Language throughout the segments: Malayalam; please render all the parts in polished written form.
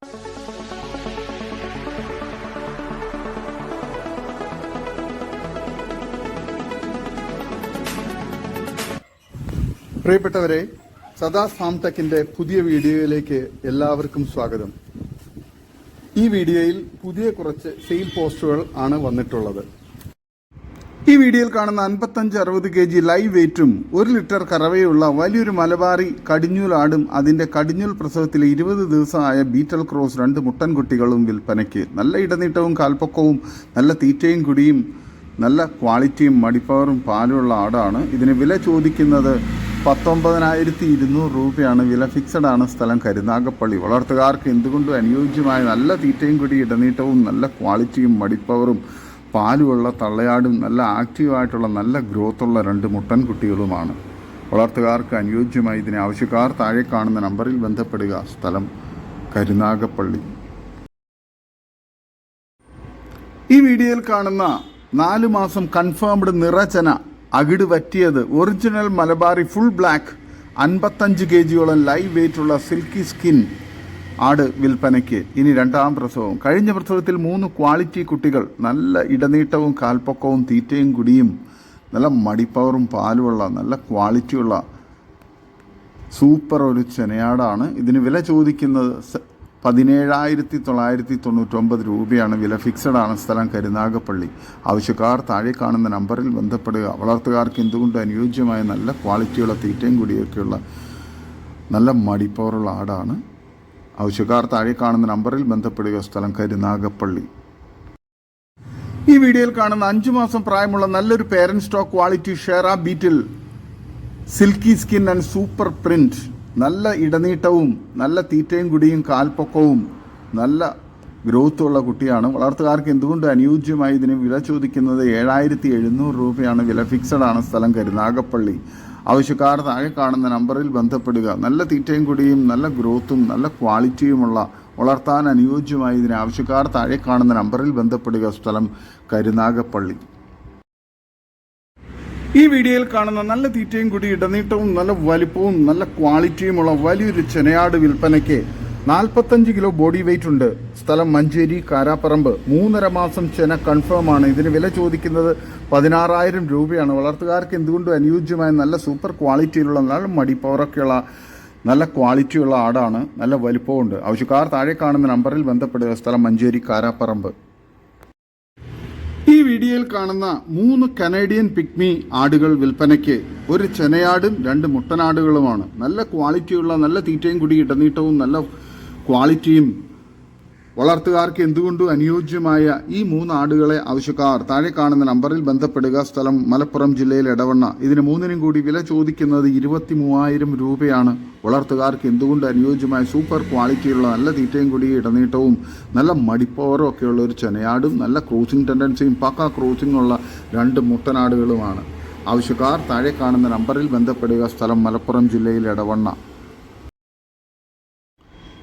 പ്രിയപ്പെട്ടവരെ, സദാസ് ഫാം ടെക്കിന്റെ പുതിയ വീഡിയോയിലേക്ക് എല്ലാവർക്കും സ്വാഗതം. ഈ വീഡിയോയിൽ പുതിയ കുറച്ച് സെയിൽ പോസ്റ്റുകൾ ആണ് വന്നിട്ടുള്ളത്. ഈ വീഡിയോയിൽ കാണുന്ന 55-60 kg ലൈവ് വെയിറ്റും 1 ലിറ്റർ കറവയുള്ള വലിയൊരു മലബാറി കടിഞ്ഞൂൽ ആടും അതിന്റെ കടിഞ്ഞൂൽ പ്രസവത്തിൽ 20 ദിവസമായ ബീറ്റൽ ക്രോസ് 2 മുട്ടൻകുട്ടികളും വിൽപ്പനയ്ക്ക്. നല്ല ഇടനീട്ടവും കാൽപ്പൊക്കവും നല്ല തീറ്റയും കുടിയും നല്ല ക്വാളിറ്റിയും മടിപ്പവറും പാലുമുള്ള ആടാണ്. ഇതിന് വില ചോദിക്കുന്നത് 19,200 രൂപയാണ്. വില ഫിക്സഡ് ആണ്. സ്ഥലം കരുനാഗപ്പള്ളി. വളർത്തുകാർക്ക് എന്തുകൊണ്ടും അനുയോജ്യമായ നല്ല തീറ്റയും കൂടി ഇടനീട്ടവും നല്ല ക്വാളിറ്റിയും മടിപ്പവറും പാലുമുള്ള തള്ളയാടും നല്ല ആക്റ്റീവായിട്ടുള്ള നല്ല ഗ്രോത്തുള്ള 2 മുട്ടൻകുട്ടികളുമാണ്. വളർത്തുകാർക്ക് അനുയോജ്യമായി ഇതിനെ ആവശ്യക്കാർ താഴെ കാണുന്ന നമ്പറിൽ ബന്ധപ്പെടുക. സ്ഥലം കരുനാഗപ്പള്ളി. ഈ വീഡിയോയിൽ കാണുന്ന 4 മാസം കൺഫേംഡ് നിറചന അകിട് പറ്റിയത് original Malabari full black 55 kg live വെയിറ്റുള്ള സിൽക്കി സ്കിൻ ആട് വിൽപ്പനയ്ക്ക്. ഇനി 2ാം പ്രസവം. കഴിഞ്ഞ പ്രസവത്തിൽ 3 ക്വാളിറ്റി കുട്ടികൾ. നല്ല ഇടനീട്ടവും കാൽപ്പൊക്കവും തീറ്റയും കുടിയും നല്ല മടിപ്പവറും പാലുമുള്ള നല്ല ക്വാളിറ്റിയുള്ള സൂപ്പർ ഒരു ചെനയാടാണ്. ഇതിന് വില ചോദിക്കുന്നത് 17,999 രൂപയാണ്. വില ഫിക്സഡ് ആണ്. സ്ഥലം കരുനാഗപ്പള്ളി. ആവശ്യക്കാർ താഴെ കാണുന്ന നമ്പറിൽ ബന്ധപ്പെടുക. വളർത്തുകാർക്ക് എന്തുകൊണ്ട് അനുയോജ്യമായ നല്ല ക്വാളിറ്റിയുള്ള തീറ്റയും കൂടിയൊക്കെയുള്ള നല്ല മടിപ്പവറുള്ള ആടാണ്. ആവശ്യക്കാർ താഴെ കാണുന്ന നമ്പറിൽ ബന്ധപ്പെടുക. സ്ഥലം കരുനാഗപ്പള്ളി. ഈ വീഡിയോയിൽ കാണുന്ന 5 മാസം പ്രായമുള്ള നല്ലൊരു പേരന്റ് സ്റ്റോക്ക് ക്വാളിറ്റി ഷെറ Beetal silky skin and super print. നല്ല ഇടനീട്ടവും നല്ല തീറ്റയും കുടിയും കാൽപ്പൊക്കവും നല്ല ഗ്രോത്തുള്ള കുട്ടിയാണ്. വളർത്തുകാർക്ക് എന്തുകൊണ്ട് അനുയോജ്യമായി ഇതിന് വില ചോദിക്കുന്നത് 7,700 രൂപയാണ്. വില ഫിക്സഡ് ആണ്. സ്ഥലം കരുനാഗപ്പള്ളി. ആവശ്യക്കാർ താഴെ കാണുന്ന നമ്പറിൽ ബന്ധപ്പെടുക. നല്ല തീറ്റയും കുടിയും നല്ല ഗ്രോത്തും നല്ല ക്വാളിറ്റിയുമുള്ള വളർത്താൻ അനുയോജ്യമായി ഇതിന് ആവശ്യക്കാർ താഴെ കാണുന്ന നമ്പറിൽ ബന്ധപ്പെടുക. സ്ഥലം കരുനാഗപ്പള്ളി. ഈ വീഡിയോയിൽ കാണുന്ന നല്ല തീറ്റയും കൂടി ഇടനീട്ടവും നല്ല വലിപ്പവും നല്ല ക്വാളിറ്റിയുമുള്ള വലിയൊരു ചെനയാട് വിൽപ്പനയ്ക്ക്. 45 കിലോ ബോഡി വെയിറ്റ് ഉണ്ട്. സ്ഥലം മഞ്ചേരി കാരാപ്പറമ്പ്. 3.5 മാസം ചെന കൺഫേം ആണ്. ഇതിന് വില ചോദിക്കുന്നത് 16,000 രൂപയാണ്. വളർത്തുകാർക്ക് എന്തുകൊണ്ടും അനുയോജ്യമായ നല്ല സൂപ്പർ ക്വാളിറ്റിയിലുള്ള നല്ല മടിപ്പവറൊക്കെയുള്ള നല്ല ക്വാളിറ്റിയുള്ള ആടാണ്. നല്ല വലിപ്പമുണ്ട്. ആവശ്യക്കാർ താഴെ കാണുന്ന നമ്പറിൽ ബന്ധപ്പെടുക. സ്ഥലം മഞ്ചേരി കാരാപ്പറമ്പ്. ഈ വീഡിയോയിൽ കാണുന്ന 3 കനേഡിയൻ പിഗ്മി ആടുകൾ വിൽപ്പനയ്ക്ക്. ഒരു ചെനയാടും 2 മുട്ടനാടുകളുമാണ്. നല്ല ക്വാളിറ്റിയുള്ള നല്ല തീറ്റയും കൂടി ഇടനീട്ടവും നല്ല ക്വാളിറ്റിയും വളർത്തുകാർക്ക് എന്തുകൊണ്ടും അനുയോജ്യമായ ഈ 3 ആടുകളെ ആവശ്യക്കാർ താഴെ കാണുന്ന നമ്പറിൽ ബന്ധപ്പെടുക. സ്ഥലം മലപ്പുറം ജില്ലയിൽ എടവണ്ണ. ഇതിന് 3നും കൂടി വില ചോദിക്കുന്നത് 23,000 രൂപയാണ്. വളർത്തുകാർക്ക് എന്തുകൊണ്ട് അനുയോജ്യമായ സൂപ്പർ ക്വാളിറ്റിയുള്ള നല്ല തീറ്റയും കൂടി ഇടനീട്ടവും നല്ല മടിപ്പവറും ഒക്കെയുള്ള ഒരു ചെനയാടും നല്ല ക്രോസിംഗ് ടെൻഡൻസിയും പക്ക ക്രോസിംഗ് ഉള്ള 2 മുട്ടനാടുകളുമാണ്. ആവശ്യക്കാർ താഴെ കാണുന്ന നമ്പറിൽ ബന്ധപ്പെടുക. സ്ഥലം മലപ്പുറം ജില്ലയിൽ എടവണ്ണ.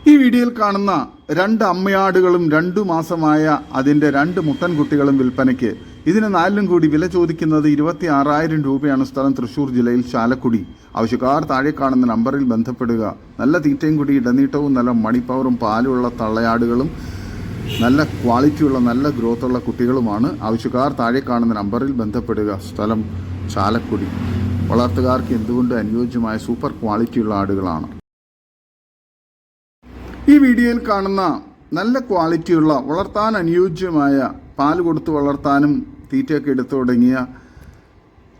ഈ വീഡിയോയിൽ കാണുന്ന 2 അമ്മയാടുകളും 2 മാസമായ അതിൻ്റെ 2 മുട്ടൻകുട്ടികളും വിൽപ്പനയ്ക്ക്. ഇതിന് 4നും കൂടി വില ചോദിക്കുന്നത് 26,000 രൂപയാണ്. സ്ഥലം തൃശ്ശൂർ ജില്ലയിൽ ചാലക്കുടി. ആവശ്യക്കാർ താഴെ കാണുന്ന നമ്പറിൽ ബന്ധപ്പെടുക. നല്ല തീറ്റയും കൂടി ഇടനീട്ടവും നല്ല മണിപ്പവറും പാലുമുള്ള തള്ളയാടുകളും നല്ല ക്വാളിറ്റിയുള്ള നല്ല ഗ്രോത്തുള്ള കുട്ടികളുമാണ്. ആവശ്യക്കാർ താഴെ കാണുന്ന നമ്പറിൽ ബന്ധപ്പെടുക. സ്ഥലം ചാലക്കുടി. വളർത്തുകാർക്ക് എന്തുകൊണ്ട് അനുയോജ്യമായ സൂപ്പർ ക്വാളിറ്റിയുള്ള ആടുകളാണ്. ഈ വീഡിയോയിൽ കാണുന്ന നല്ല ക്വാളിറ്റിയുള്ള വളർത്താൻ അനുയോജ്യമായ പാല് കൊടുത്ത് വളർത്താനും തീറ്റയൊക്കെ എടുത്തു തുടങ്ങിയ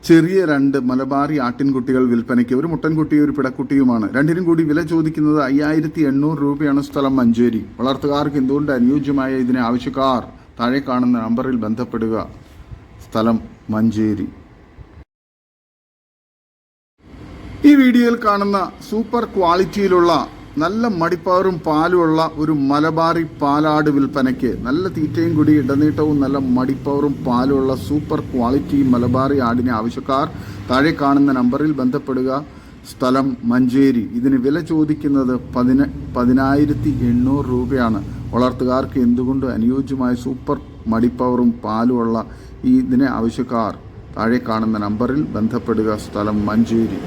ചെറിയ 2 മലബാറി ആട്ടിൻകുട്ടികൾ വിൽപ്പനയ്ക്ക്. ഒരു മുട്ടൻകുട്ടിയും ഒരു പിടക്കുട്ടിയുമാണ്. 2നും കൂടി വില ചോദിക്കുന്നത് 5,800 രൂപയാണ്. സ്ഥലം മഞ്ചേരി. വളർത്തുകാർക്ക് എന്തുകൊണ്ട് അനുയോജ്യമായ ഇതിനെ ആവശ്യക്കാർ താഴെ കാണുന്ന നമ്പറിൽ ബന്ധപ്പെടുക. സ്ഥലം മഞ്ചേരി. ഈ വീഡിയോയിൽ കാണുന്ന സൂപ്പർ ക്വാളിറ്റിയിലുള്ള നല്ല മടിപ്പവറും പാലുമുള്ള ഒരു മലബാറി പാലാട് വിൽപ്പനയ്ക്ക്. നല്ല തീറ്റയും കൂടി ഇടനീട്ടവും നല്ല മടിപ്പവറും പാലുമുള്ള സൂപ്പർ ക്വാളിറ്റി മലബാറി ആടിനെ ആവശ്യക്കാർ താഴെ കാണുന്ന നമ്പറിൽ ബന്ധപ്പെടുക. സ്ഥലം മഞ്ചേരി. ഇതിന് വില ചോദിക്കുന്നത് 10,800 രൂപയാണ്. വളർത്തുകാർക്ക് എന്തുകൊണ്ട് അനുയോജ്യമായ സൂപ്പർ മടിപ്പവറും പാലുമുള്ള ഇതിനെ ആവശ്യക്കാർ താഴെ കാണുന്ന നമ്പറിൽ ബന്ധപ്പെടുക. സ്ഥലം മഞ്ചേരി.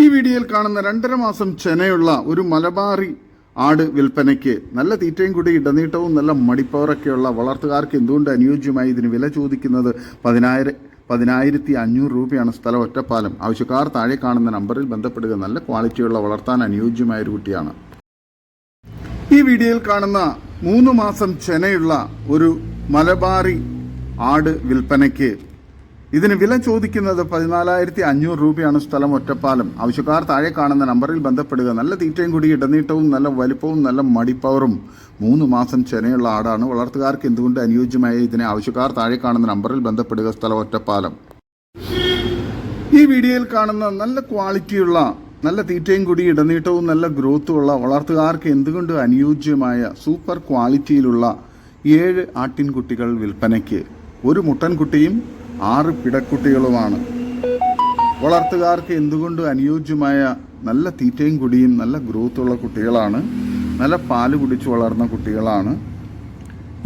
ഈ വീഡിയോയിൽ കാണുന്ന 2.5 മാസം ചെനയുള്ള ഒരു മലബാറി ആട് വിൽപ്പനയ്ക്ക് നല്ല തീറ്റയും കൂടി ഇടനീട്ടവും നല്ല മടിപ്പവറൊക്കെയുള്ള വളർത്തുകാർക്ക് എന്തുകൊണ്ട് അനുയോജ്യമായി ഇതിന് വില ചോദിക്കുന്നത് 10,500 രൂപയാണ്. സ്ഥലം ഒറ്റപ്പാലം. ആവശ്യക്കാർ താഴെ കാണുന്ന നമ്പറിൽ ബന്ധപ്പെടുക. നല്ല ക്വാളിറ്റിയുള്ള വളർത്താൻ അനുയോജ്യമായ ഒരു കുട്ടിയാണ്. ഈ വീഡിയോയിൽ കാണുന്ന 3 മാസം ചെനയുള്ള ഒരു മലബാറി ആട് വിൽപ്പനയ്ക്ക്. ഇതിന് വില ചോദിക്കുന്നത് 14,500 രൂപയാണ്. സ്ഥലം ഒറ്റപ്പാലം. ആവശ്യക്കാർ താഴെ കാണുന്ന നമ്പറിൽ ബന്ധപ്പെടുക. നല്ല തീറ്റയും കൂടി ഇടനീട്ടവും നല്ല വലിപ്പവും നല്ല മടിപ്പവറും 3 മാസം ചെനയുള്ള ആടാണ്. വളർത്തുകാർക്ക് എന്തുകൊണ്ട് അനുയോജ്യമായ ഇതിനെ ആവശ്യക്കാർ താഴെ കാണുന്ന നമ്പറിൽ ബന്ധപ്പെടുക. സ്ഥലം ഒറ്റപ്പാലം. ഈ വീഡിയോയിൽ കാണുന്ന നല്ല ക്വാളിറ്റിയുള്ള നല്ല തീറ്റയും കൂടി ഇടനീട്ടവും നല്ല ഗ്രോത്തുമുള്ള വളർത്തുകാർക്ക് എന്തുകൊണ്ട് അനുയോജ്യമായ സൂപ്പർ ക്വാളിറ്റിയിലുള്ള 7 ആട്ടിൻകുട്ടികൾ വിൽപ്പനയ്ക്ക്. ഒരു മുട്ടൻകുട്ടിയും 6 പിടക്കുട്ടികളുമാണ്. വളർത്തുകാർക്ക് എന്തുകൊണ്ട് അനുയോജ്യമായ നല്ല തീറ്റയും കുടിയും നല്ല ഗ്രോത്തുള്ള കുട്ടികളാണ്. നല്ല പാല് കുടിച്ച് വളർന്ന കുട്ടികളാണ്.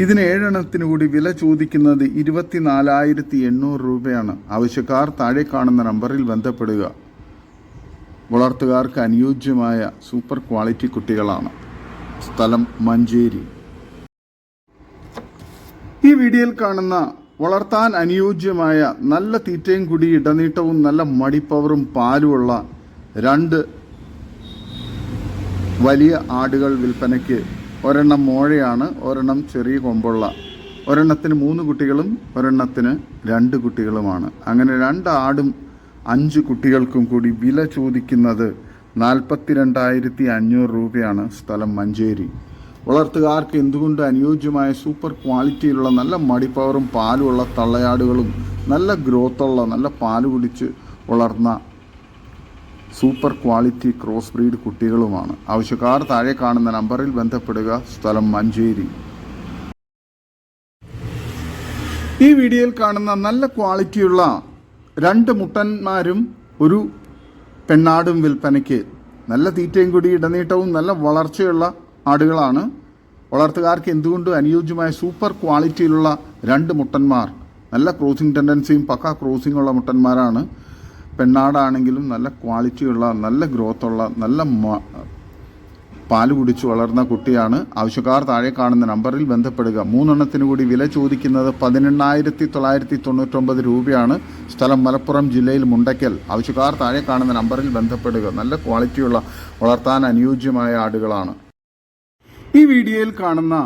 ഇതിന് 7 എണ്ണത്തിന് കൂടി വില ചോദിക്കുന്നത് 24,800 രൂപയാണ്. ആവശ്യക്കാർ താഴെ കാണുന്ന നമ്പറിൽ ബന്ധപ്പെടുക. വളർത്തുകാർക്ക് അനുയോജ്യമായ സൂപ്പർ ക്വാളിറ്റി കുട്ടികളാണ്. സ്ഥലം മഞ്ചേരി. ഈ വീഡിയോയിൽ കാണുന്ന വളർത്താൻ അനുയോജ്യമായ നല്ല തീറ്റയും കൂടി ഇടനീട്ടവും നല്ല മടിപ്പവറും പാലുമുള്ള 2 വലിയ ആടുകൾ വിൽപ്പനയ്ക്ക്. ഒരെണ്ണം മോഴയാണ്, ഒരെണ്ണം ചെറിയ കൊമ്പുള്ള. ഒരെണ്ണത്തിന് 3 കുട്ടികളും ഒരെണ്ണത്തിന് 2 കുട്ടികളുമാണ്. അങ്ങനെ 2 ആടും 5 കുട്ടികൾക്കും കൂടി വില ചോദിക്കുന്നത് 42,500 രൂപയാണ്. സ്ഥലം മഞ്ചേരി. വളർത്തുകാർക്ക് എന്തുകൊണ്ട് അനുയോജ്യമായ സൂപ്പർ ക്വാളിറ്റിയിലുള്ള നല്ല മടിപ്പവറും പാലുമുള്ള തള്ളയാടുകളും നല്ല ഗ്രോത്തുള്ള നല്ല പാല് കുടിച്ച് വളർന്ന സൂപ്പർ ക്വാളിറ്റി ക്രോസ് ബ്രീഡ് കുട്ടികളുമാണ്. ആവശ്യക്കാർ താഴെ കാണുന്ന നമ്പറിൽ ബന്ധപ്പെടുക. സ്ഥലം മഞ്ചേരി. ഈ വീഡിയോയിൽ കാണുന്ന നല്ല ക്വാളിറ്റിയുള്ള 2 മുട്ടന്മാരും ഒരു പെണ്ണാടും വിൽപ്പനയ്ക്ക്. നല്ല തീറ്റയും കൂടി ഇടനീട്ടവും നല്ല വളർച്ചയുള്ള ആടുകളാണ്. വളർത്തുകാർക്ക് എന്തുകൊണ്ട് അനുയോജ്യമായ സൂപ്പർ ക്വാളിറ്റിയിലുള്ള 2 മുട്ടന്മാർ. നല്ല ക്രോസിംഗ് ടെൻഡൻസിയും പക്ക ക്രോസിംഗ് ഉള്ള മുട്ടന്മാരാണ്. പെണ്ണാടാണെങ്കിലും നല്ല ക്വാളിറ്റിയുള്ള നല്ല ഗ്രോത്തുള്ള നല്ല പാല് കുടിച്ച് വളർന്ന കുട്ടിയാണ്. ആവശ്യക്കാർ താഴെ കാണുന്ന നമ്പറിൽ ബന്ധപ്പെടുക. 3 എണ്ണത്തിന് കൂടി വില ചോദിക്കുന്നത് 18,999 രൂപയാണ്. സ്ഥലം മലപ്പുറം ജില്ലയിൽ മുണ്ടയ്ക്കൽ. ആവശ്യക്കാർ താഴെ കാണുന്ന നമ്പറിൽ ബന്ധപ്പെടുക. നല്ല ക്വാളിറ്റിയുള്ള വളർത്താൻ അനുയോജ്യമായ ആടുകളാണ്. ഈ വീഡിയോയിൽ കാണുന്ന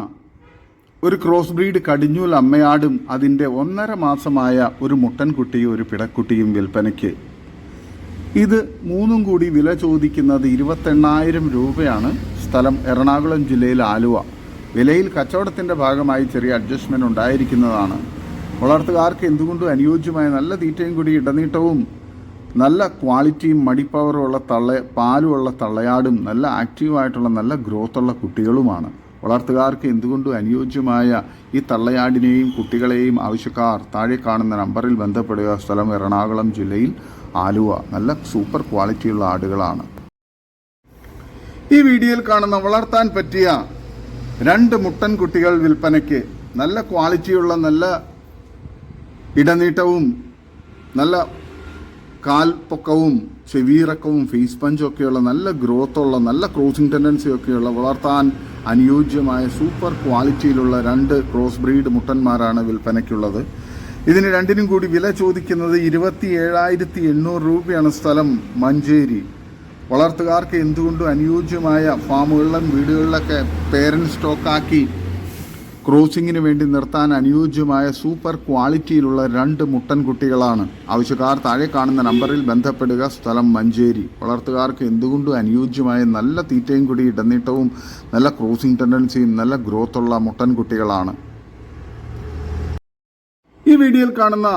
ഒരു ക്രോസ് ബ്രീഡ് കടിഞ്ഞൂൽ അമ്മയാടും അതിൻ്റെ 1.5 മാസമായ ഒരു മുട്ടൻകുട്ടിയും ഒരു പിടക്കുട്ടിയും വിൽപ്പനയ്ക്ക്. ഇത് 3ഉം കൂടി വില ചോദിക്കുന്നത് 28,000 രൂപയാണ്. സ്ഥലം എറണാകുളം ജില്ലയിൽ ആലുവ. വിലയിൽ കച്ചവടത്തിൻ്റെ ഭാഗമായി ചെറിയ അഡ്ജസ്റ്റ്മെൻറ്റ് ഉണ്ടായിരിക്കുന്നതാണ്. വളർത്തുകാർക്ക് എന്തുകൊണ്ടും അനുയോജ്യമായ നല്ല തീറ്റയും കൂടി ഇടനീട്ടവും നല്ല ക്വാളിറ്റിയും മടിപ്പവറുമുള്ള പാലുമുള്ള തള്ളയാടും നല്ല ആക്റ്റീവായിട്ടുള്ള നല്ല ഗ്രോത്തുള്ള കുട്ടികളുമാണ്. വളർത്തുകാർക്ക് എന്തുകൊണ്ടും അനുയോജ്യമായ ഈ തള്ളയാടിനെയും കുട്ടികളെയും ആവശ്യക്കാർ താഴെ കാണുന്ന നമ്പറിൽ ബന്ധപ്പെടുക. സ്ഥലം എറണാകുളം ജില്ലയിൽ ആലുവ. നല്ല സൂപ്പർ ക്വാളിറ്റിയുള്ള ആടുകളാണ്. ഈ വീഡിയോയിൽ കാണുന്ന വളർത്താൻ പറ്റിയ 2 മുട്ടൻ കുട്ടികൾ വിൽപ്പനയ്ക്ക്. നല്ല ക്വാളിറ്റിയുള്ള നല്ല ഇടനീട്ടവും നല്ല കാൽപ്പൊക്കവും ചെവിയിറക്കവും ഫേസ് പഞ്ചും ഒക്കെയുള്ള നല്ല ഗ്രോത്തുള്ള നല്ല ക്രോസിംഗ് ടെൻഡൻസിയൊക്കെയുള്ള വളർത്താൻ അനുയോജ്യമായ സൂപ്പർ ക്വാളിറ്റിയിലുള്ള 2 ക്രോസ് ബ്രീഡ് മുട്ടന്മാരാണ് വിൽപ്പനയ്ക്കുള്ളത്. ഇതിന് 2നും കൂടി വില ചോദിക്കുന്നത് 27,800 രൂപയാണ്. സ്ഥലം മഞ്ചേരി. വളർത്തുകാർക്ക് എന്തുകൊണ്ടും അനുയോജ്യമായ ഫാമുകളിലും വീടുകളിലൊക്കെ പേരൻറ് സ്റ്റോക്കാക്കി ക്രോസിങ്ങിന് വേണ്ടി നിർത്താൻ അനുയോജ്യമായ സൂപ്പർ ക്വാളിറ്റിയിലുള്ള 2 മുട്ടൻകുട്ടികളാണ്. ആവശ്യക്കാർ താഴെ കാണുന്ന നമ്പറിൽ ബന്ധപ്പെടുക. സ്ഥലം മഞ്ചേരി. വളർത്തുകാർക്ക് എന്തുകൊണ്ടും അനുയോജ്യമായ നല്ല തീറ്റയും കൂടി ഇടനീട്ടവും നല്ല ക്രോസിംഗ് ടെൻഡൻസിയും നല്ല ഗ്രോത്തുള്ള മുട്ടൻകുട്ടികളാണ്. ഈ വീഡിയോയിൽ കാണുന്ന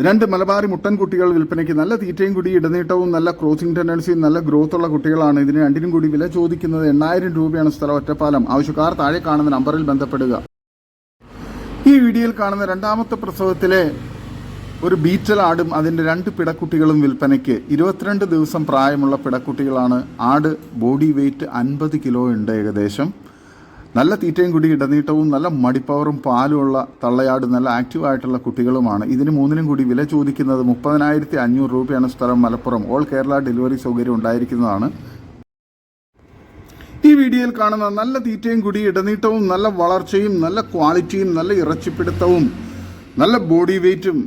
2 മലബാറി മുട്ടൻകുട്ടികൾ വിൽപ്പനയ്ക്ക്. നല്ല തീറ്റയും കൂടി ഇടനീട്ടവും നല്ല ക്രോസിംഗ് ടെൻഡൻസിയും നല്ല ഗ്രോത്തുള്ള കുട്ടികളാണ്. ഇതിന് 2നും കൂടി വില ചോദിക്കുന്നത് 8,000 രൂപയാണ്. സ്ഥലം ഒറ്റപ്പാലം. ആവശ്യക്കാർ താഴെ കാണുന്ന നമ്പറിൽ ബന്ധപ്പെടുക. ഈ വീഡിയോയിൽ കാണുന്ന 2ാമത്തെ പ്രസവത്തിലെ ഒരു ബീറ്റൽ ആടും അതിൻ്റെ 2 പിടക്കുട്ടികളും വിൽപ്പനയ്ക്ക്. 22 ദിവസം പ്രായമുള്ള പിടക്കുട്ടികളാണ്. ആട് ബോഡി വെയ്റ്റ് 50 കിലോ ഉണ്ട് ഏകദേശം. നല്ല തീറ്റയും കൂടി ഇടനീട്ടവും നല്ല മടിപ്പവറും പാലുമുള്ള തള്ളയാട് നല്ല ആക്റ്റീവായിട്ടുള്ള കുട്ടികളുമാണ്. ഇതിന് 3നും കൂടി വില ചോദിക്കുന്നത് 30,500 രൂപയാണ്. സ്ഥലം മലപ്പുറം. ഓൾ കേരള ഡെലിവറി സൗകര്യം ഉണ്ടായിരിക്കുന്നതാണ്. ഈ ഈ വീഡിയോയിൽ കാണുന്ന നല്ല തീറ്റയും കൂടി ഇടനീട്ടവും നല്ല വളർച്ചയും നല്ല ക്വാളിറ്റിയും നല്ല ഇറച്ചിപ്പിടുത്തവും നല്ല ബോഡി വെയ്റ്റും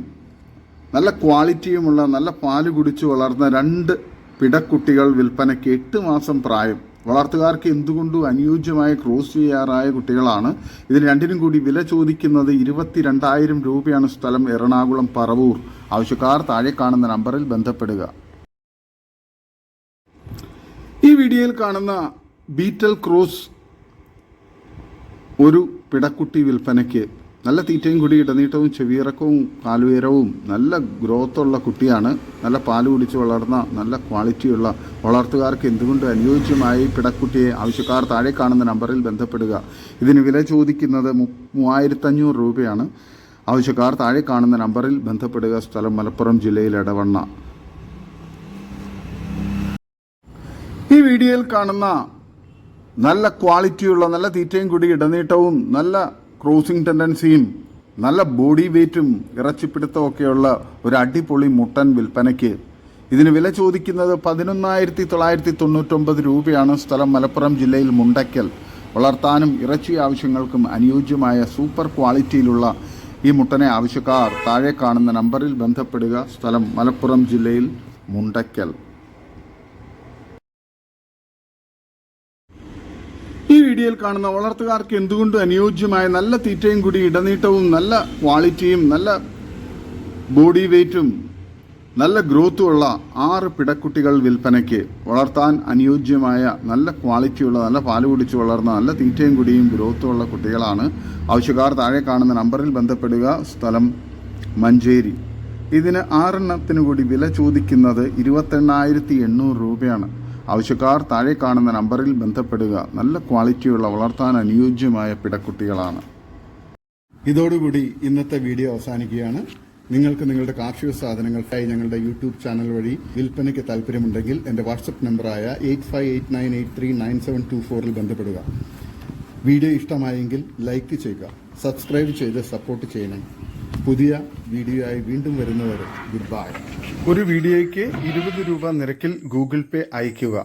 നല്ല ക്വാളിറ്റിയുമുള്ള നല്ല പാല് കുടിച്ച് വളർന്ന 2 പിടക്കുട്ടികൾ വിൽപ്പനയ്ക്ക് 8 മാസം പ്രായം. വളർത്തുകാർക്ക് എന്തുകൊണ്ടും അനുയോജ്യമായ ക്രോസ് ചെയ്യാറായ കുട്ടികളാണ്. ഇതിന് രണ്ടിനും കൂടി വില ചോദിക്കുന്നത് 22,000 രൂപയാണ്. സ്ഥലം എറണാകുളം പറവൂർ. ആവശ്യക്കാർ താഴെ കാണുന്ന നമ്പറിൽ ബന്ധപ്പെടുക. ഈ വീഡിയോയിൽ കാണുന്ന ബീറ്റൽ ക്രോസ് ഒരു പിടക്കുട്ടി വിൽപ്പനയ്ക്ക്. നല്ല തീറ്റയും കൂടി ഇടനീട്ടവും ചെവിയിറക്കവും കാലുയരവും നല്ല ഗ്രോത്തുള്ള കുട്ടിയാണ്. നല്ല പാല് കുടിച്ച് വളർന്ന നല്ല ക്വാളിറ്റിയുള്ള വളർത്തുകാർക്ക് എന്തുകൊണ്ട് അനുയോജ്യമായി പിടക്കുട്ടിയെ ആവശ്യക്കാർ താഴെ കാണുന്ന നമ്പറിൽ ബന്ധപ്പെടുക. ഇതിന് വില ചോദിക്കുന്നത് 3,500 രൂപയാണ്. ആവശ്യക്കാർ താഴെ കാണുന്ന നമ്പറിൽ ബന്ധപ്പെടുക. സ്ഥലം മലപ്പുറം ജില്ലയിൽ എടവണ്ണ. ഈ വീഡിയോയിൽ കാണുന്ന നല്ല ക്വാളിറ്റിയുള്ള നല്ല തീറ്റയും കൂടി ഇടനീട്ടവും നല്ല ക്രോസിംഗ് ടെൻഡൻസിയും നല്ല ബോഡി വെയ്റ്റും ഇറച്ചിപ്പിടുത്തവും ഒക്കെയുള്ള ഒരു അടിപൊളി മുട്ടൻ വിൽപ്പനയ്ക്ക്. ഇതിന് വില ചോദിക്കുന്നത് 11,999 രൂപയാണ്. സ്ഥലം മലപ്പുറം ജില്ലയിൽ മുണ്ടയ്ക്കൽ. വളർത്താനും ഇറച്ചി ആവശ്യങ്ങൾക്കും അനുയോജ്യമായ സൂപ്പർ ക്വാളിറ്റിയിലുള്ള ഈ മുട്ടനെ ആവശ്യക്കാർ താഴെ കാണുന്ന നമ്പറിൽ ബന്ധപ്പെടുക. സ്ഥലം മലപ്പുറം ജില്ലയിൽ മുണ്ടയ്ക്കൽ. ഈ വീഡിയോയിൽ കാണുന്ന വളർത്തുകാർക്ക് എന്തുകൊണ്ട് അനുയോജ്യമായ നല്ല തീറ്റയും കൂടി ഇടനീട്ടവും നല്ല ക്വാളിറ്റിയും നല്ല ബോഡി വെയ്റ്റും നല്ല ഗ്രോത്തുമുള്ള 6 പിടക്കുട്ടികൾ വിൽപ്പനയ്ക്ക്. വളർത്താൻ അനുയോജ്യമായ നല്ല ക്വാളിറ്റിയുള്ള നല്ല പാല് കുടിച്ച് വളർന്ന നല്ല തീറ്റയും കൂടിയും ഗ്രോത്തുമുള്ള കുട്ടികളാണ്. ആവശ്യക്കാർ താഴെ കാണുന്ന നമ്പറിൽ ബന്ധപ്പെടുക. സ്ഥലം മഞ്ചേരി. ഇതിന് 6 എണ്ണത്തിന് കൂടി വില ചോദിക്കുന്നത് 28,800 രൂപയാണ്. ആവശ്യക്കാർ താഴെ കാണുന്ന നമ്പറിൽ ബന്ധപ്പെടുക. നല്ല ക്വാളിറ്റിയുള്ള വളർത്താൻ അനുയോജ്യമായ പിടക്കുട്ടികളാണ്. ഇതോടുകൂടി ഇന്നത്തെ വീഡിയോ അവസാനിക്കുകയാണ്. നിങ്ങൾക്ക് നിങ്ങളുടെ കാർഷിക സാധനങ്ങൾക്കായി ഞങ്ങളുടെ യൂട്യൂബ് ചാനൽ വഴി വിൽപ്പനയ്ക്ക് താല്പര്യമുണ്ടെങ്കിൽ എൻ്റെ വാട്സപ്പ് നമ്പറായ 8589839724 ബന്ധപ്പെടുക. വീഡിയോ ഇഷ്ടമായെങ്കിൽ ലൈക്ക് ചെയ്യുക, സബ്സ്ക്രൈബ് ചെയ്ത് സപ്പോർട്ട് ചെയ്യണം. പുതിയ വീഡിയോയായി വീണ്ടും വരുന്നവരെ ഗുഡ് ബൈ. ഒരു വീഡിയോയ്ക്ക് 20 രൂപ നിരക്കിൽ ഗൂഗിൾ പേ അയയ്ക്കുക.